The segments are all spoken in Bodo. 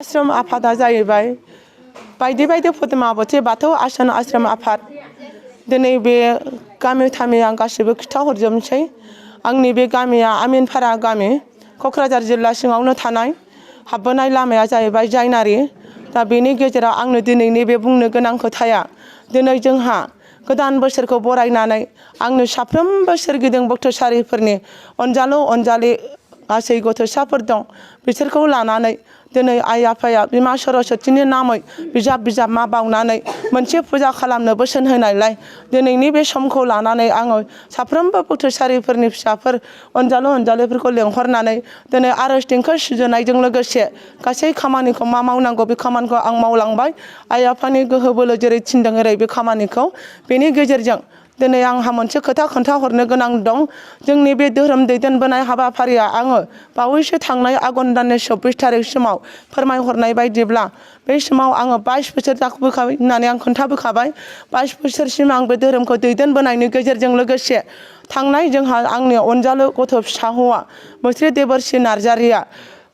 आश्रम आफादा जाहैबाय बायदि बायदि पदमावती बाथौ आश्रम आफाद दिनै बे गामि थामि आं गासिबो खिथाहरजोबनोसै आंनि बे गामिया आमिनफारा गामि क'क्राझार जिल्ला सिङावनो थानाय हाबबोनाय लामाया जाहैबाय जायनारि दा बेनि गेजेराव आंनो दिनैनि बे बुंनो गोनां खोथाया दिनै जोंहा गोदान बोसोरखौ बरायनानै आंनो साफ्रोमबो सोरगिदिं भक्तसारिफोरनि अनजालु अनजालि गासै गथ'साफोर दं बिसोरखौ लानानै दिनै आइ आफाया बिमा सरस्वतीनि नामै बिजाब मा बावनानै मोनसे फुजा खालामनो बोसोन होनायलाय दिनैनि बे समखौ लानानै आङो साफ्रोमबो भक्तसारिफोरनि फिसाफोर अनजालु अनजालिफोरखौ लेंहरनानै दिनै आर'ज देंखो सुजुनायजों लोगोसे गासै खामानिखौ मा मावनांगौ बे खामानिखौ आं मावलांबाय आइ आफानि गोहो बोलो जेरै थिनदों ओरै बे खामानिखौ बेनि गेजेरजों दिनै आंहा मोनसे खोथा खोन्थाहरनो गोनां दं जोंनि बे धोरोम दैदेनबोनाय हाबाफारिया आङो बावैसो थांनाय आघन दाननि 24 थारिख समाव फोरमायहरनाय बायदिब्ला बे समाव आङो 22 बोसोर जाबोखाबाय होननानै आं खोन्थाबोखाबाय 22 बोसोरसिम आं बे धोरोमखौ दैदेनबोनायनि गेजेरजों लोगोसे थांनाय जोंहा आंनि अनजालु गथ' फिसा हौवा मुस्रि देबोरसि नार्जारिया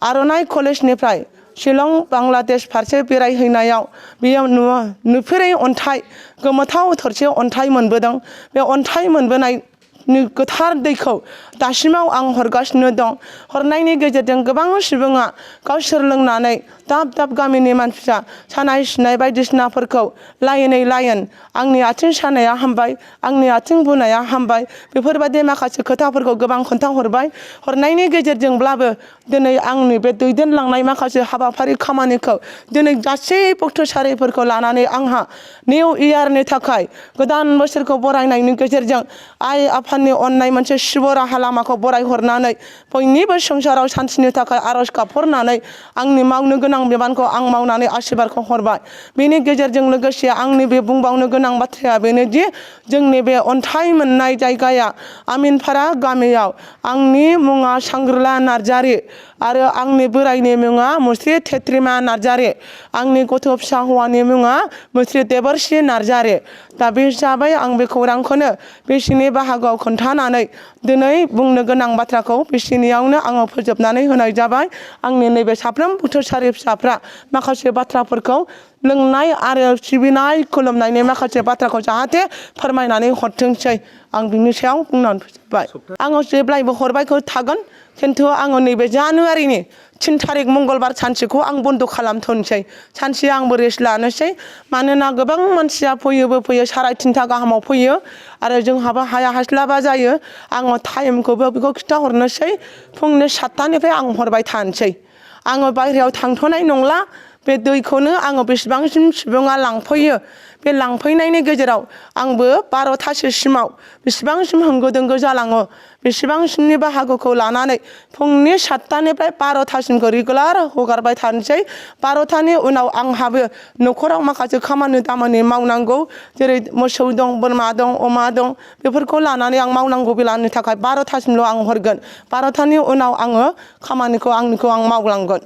आर'नाइ कलेजनिफ्राय शिलं बांलादेश फारसे बेरायहैनायाव बेयाव नुफेरै अन्थाइ गोमोथाव थरसे अन्थाइ मोनबोदों बे अन्थाइ मोनबोनाय गोथार दैखौ दासिमाव आं हरगासिनो दं हरनायनि गेजेरजों गोबां सुबुङा गावसोर लोंनानै दाब दाब गामिनि मानसिफ्रा सानाय सुनाय बायदिसिनाफोरखौ लाइन आंनि आथिं सानाया हामबाय आंनि आथिं बुनाया हामबाय बेफोरबायदि माखासे खोथाफोरखौ गोबां खोन्थाहरबाय हरनायनि गेजेरजोंब्लाबो दिनै आंनि बे दैदेनलांनाय माखासे हाबाफारि खामानिखौ दिनै गासै भक्तसारिफोरखौ लानानै आंहा निउ इयारनि थाखाय गोदान बोसोरखौ बरायनायनि गेजेरजों आइ आफानि अननाय मोनसे शुभ राहा लामाखौ बरायहरनानै बयनिबो संसाराव सान्थिनि थाखाय आर'ज गाबहरनानै आंनि मावनो गोनां बिबानखौ आं मावनानै आशीर्बादखौ हरबाय बेनि गेजेरजों लोगोसे आंनि बे बुंबावनो गोनां बाथ्राया बेनोदि जोंनि बे अन्थाइ मोननाय जायगाया आमिनफारा गामियाव आंनि मुङा सांग्रिला नार्जारि आरो आंनि बोरायनि मुङा मुस्रि थेत्रिमा नार्जारि आंनि गथ' फिसा हौवानि मुङा मुस्रि देबोरसि नार्जारि दा बे हिसाबै आं बे खौरांखौनो बिसिनि बाहागोआव खोन्थानानै दिनै बुंनो गोनां बाथ्राखौ बिसिनियावनो आङो फोजोबनानै होनाय जाबाय आंनि नैबे साफ्रोम भक्तसारि फिसाफ्रा माखासे बाथ्राफोरखौ लोंनाय आरो सिबिनाय खुलुमनायनि माखासे बाथ्राखौ जाहाथे फोरमायनानै हरथोंसै आं बिनि सायाव बुंनानै फोजोबबाय आङो जेब्लायबो हरबायखौ थागोन खिन्थु आङो नैबे जानुवारिनि 3 थारिख मंगलबार सानसेखौ आं बन्द' खालामथ'नोसै सानसे आंबो रेस्ट लानोसै मानोना गोबां मानसिया फैयो 3:30 गाहामाव फैयो आरो जोंहाबो हाया हास्लाबा जायो आङो टाइमखौबो बेखौ खिथाहरनोसै फुंनि 7टानिफ्राय आं हरबाय थानोसै आङो बायहेरायाव थांथ'नाय नंला बे दैखौनो आङो बेसेबांसिम सुबुङा लांफैयो बे लांफैनायनि गेजेराव आंबो 12थासोसिमाव बेसेबांसिम होंगो दोंगो जालाङो बेसेबांसिमनि बाहागोखौ लानानै फुंनि 7टानिफ्राय 12थासिमखौ रेगुलार हगारबाय थानोसै 12थानि उनाव आंहाबो न'खराव माखासे खामानि दामानि मावनांगौ जेरै मोसौ दं बोरमा दं अमा दं बेफोरखौ लानानै आं मावनांगौ बेलानि थाखाय 12थासिमल' आं हरगोन 12थानि उनाव आङो खामानिखौ आंनिखौ आं मावलांगोन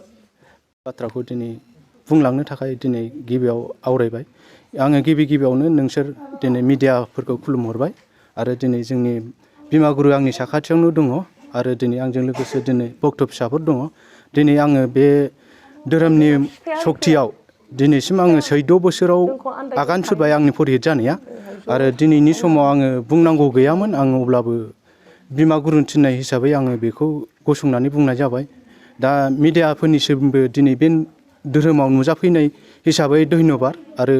बाथ्राखौ दिनै बुंलांनो थाखाय दिनै गिबियाव आवरायबाय आङो गिबियावनो नोंसोर दिनै मिडियाफोरखौ खुलुमहरबाय आरो दिनै जोंनि बिमागुरु आंनि साखाथियावनो दङ आरो दिनै आंजों लोगोसे दिनै भक्त फिसाफोर दङ दिनै आङो बे धोरोमनि सक्तियाव दिनैसिम आङो 14 बोसोराव आगान सुरबाय आंनि परिहित जानाया आरो दिनैनि समाव आङो बुंनांगौ गैयामोन आङो अब्लाबो बिमागुरुनि थिननाय हिसाबै आङो बेखौ गसंनानै बुंनाय जाबाय दा मिडियाफोरनिसिमबो दिनै बे धोरोमाव नुजाफैनाय हिसाबै धन्यबाद आरो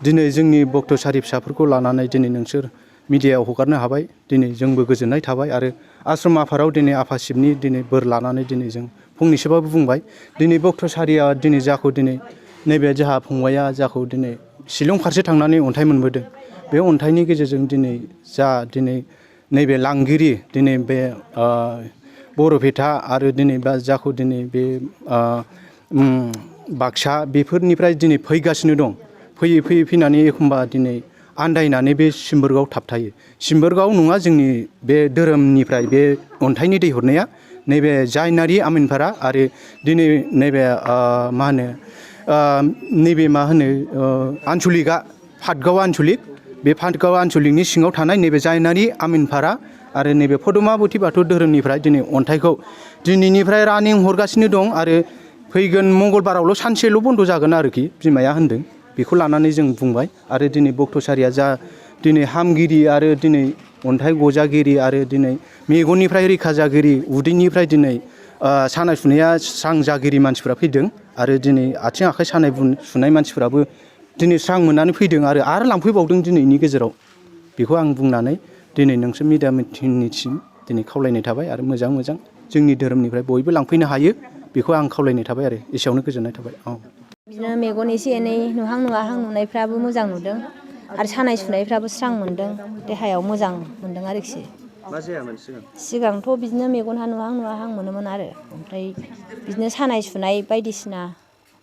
दिनै जोंनि भक्तसारि फिसाफोरखौ लानानै दिनै नोंसोर मिडियायाव हगारनो हाबाय दिनै जोंबो गोजोननाय थाबाय आरो आश्रम आफादाव दिनै आफा शिबनि दिनै बोर लानानै दिनै जों फंनैसोबाबो बुंबाय दिनै भक्तसारिया दिनै जाखौ दिनै नैबे जोंहा फंबाया जाखौ दिनै शिलं फारसे थांनानै अन्थाइ मोनबोदों बे अन्थाइनि गेजेरजों दिनै दिनै नैबे लांगिरि दिनै बे बरपेटा आरो दिनै बा जाखौ दिनै बे बाक्सा बेफोरनिफ्राय दिनै फैगासिनो दं फैयै फैनानै एखमबा दिनै आन्दायनानै बे सिम्बोरगाव थाबथायो सिम्बोरगाव नङा जोंनि बे धोरोमनिफ्राय बे अन्थाइनि दै हरनाया नैबे जायनारि आमिनफारा आरो दिनै नैबे आन्चलिकआ पाटगाव आन्चलिक बे पाटगाव आन्चलिकनि सिङाव थानाय नैबे जायनारि आमिनफारा आरो नैबे पदमावती बाथौ धोरोमनिफ्राय दिनै अन्थाइखौ दिनैनिफ्राय रानिं हरगासिनो दं आरो फैगोन मंगलबारावल' सानसेल' बन्द' जागोन आरोखि बिमाया होनदों बेखौ लानानै जों बुंबाय आरो दिनै बक्तसारिया जा दिनै हामगिरि आरो दिनै अन्थाइ गजागिरि आरो दिनै मेगननिफ्राय रैखा जागिरि उदैनिफ्राय दिनै सानाय सुनाया स्रां जागिरि मानसिफ्रा फैदों आरो दिनै आथिं आखाइ सानाय सुनाय मानसिफ्राबो दिनै स्रां मोननानै फैदों आरो लांफैबावदों दिनैनि गेजेराव बेखौ आं बुंनानै दिनै नोंसोर मिडिया मिटिंनिसिम दिनै खावलायनाय थाबाय आरो मोजां जोंनि धोरोमनिफ्राय बयबो लांफैनो हायो बेखौ आं खावलायनाय थाबाय आरो एसेयावनो गोजोननाय थाबाय। बिदिनो मेगन एसे एनै नुहां नुवाहां नुनायफ्राबो मोजां नुदों आरो सानाय सुनायफ्राबो स्रां मोनदों देहायाव मोजां मोनदों आरोखि। मा जायामोन सिगांथ' बिदिनो मेगनहा नुहां नुवाहां मोनोमोन आरो ओमफ्राय बिदिनो सानाय सुनाय बायदिसिना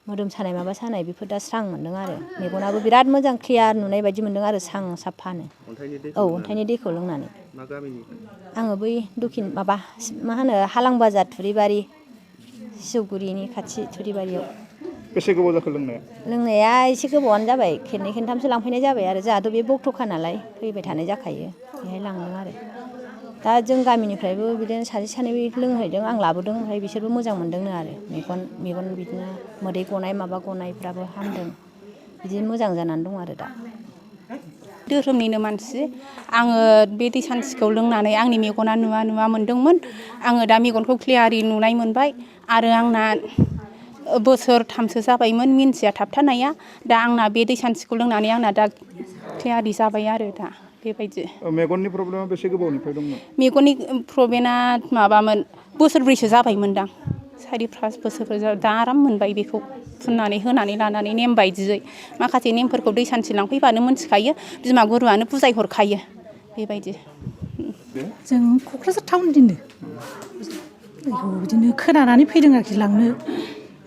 मोदोम सानाय माबा सानाय बेफोर दा स्रां मोनदों आरो मेगनाबो बिराद मोजां क्लियार नुनाय बायदि मोनदों आरो स्रां साफानो। अन्थाइनि दैखौ लोंनानै। आङो बै दखिन माबा मा होनो हालां बाजार थुरिबारि सिउगुरिनि खाथि थुरिबारियाव। बेसे गोबाव जाखो लोंनाया? लोंनाया एसे गोबावानो जाबाय खेननै खेनथामसो लांफैनाय जाबाय आरो जोंहाथ' बे बक्तखा नालाय फैबाय थानाय जाखायो बेहाय लांदों आरो दा जों गामिनिफ्रायबो बिदिनो सासे सानै लोंहैदों आं लाबोदों ओमफ्राय बिसोरबो मोजां मोनदोंनो आरो मेगन बिदिनो मोदै गनाय माबा गनायफ्राबो हामदों बिदि मोजां जानानै दं आरो दा। धोरोमनिनो मानसि आङो बे दै सान्थिखौ लोंनानै आंनि मेगना नुवा मोनदोंमोन आङो दा मेगनखौ क्लियारै नुनाय मोनबाय आरो आंना बोसोरथामसो जाबायमोन मिन्सिया थाबथानाया दा आंना बे दै सान्थिखौ लोंनानै आंना दा क्लियारै जाबाय आरो दा बेबायदि। मेगननि प्रब्लेमा बेसे गोबावनिफ्राय दंमोन? मेगननि प्रब्लेमा माबामोन बोसोरब्रैसो जाबायमोनदां 4-5 बोसोरफोर दा आराम मोनबाय बेखौ फुननानै होनानै लानानै नेम बायदियै माखासे नेमफोरखौ दै सान्थि लांफैबानो मोनथिखायो बिमा गुरुआनो बुजाय हरखायो बेबायदि। जों क'क्राझार टाउननिनो बिदिनो खोनानानै फैदों आरोखि लांनो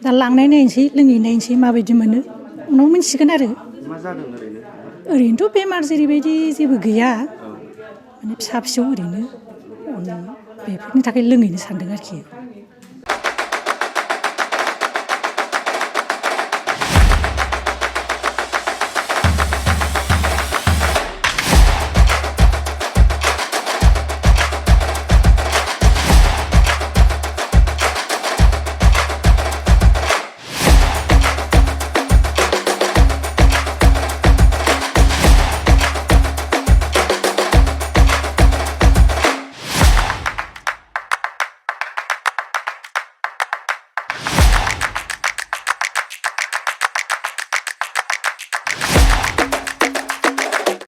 दा लांनाय नायनोसै लोङै नायनोसै माबायदि मोनो उनाव मिन्थिगोन आरो। मा जादों ओरैनोथ' बेमार जेरैबायदि जेबो गैया माने फिसा फिसौ ओरैनो बेफोरनि थाखाय लोंहैनो सानदों आरोखि।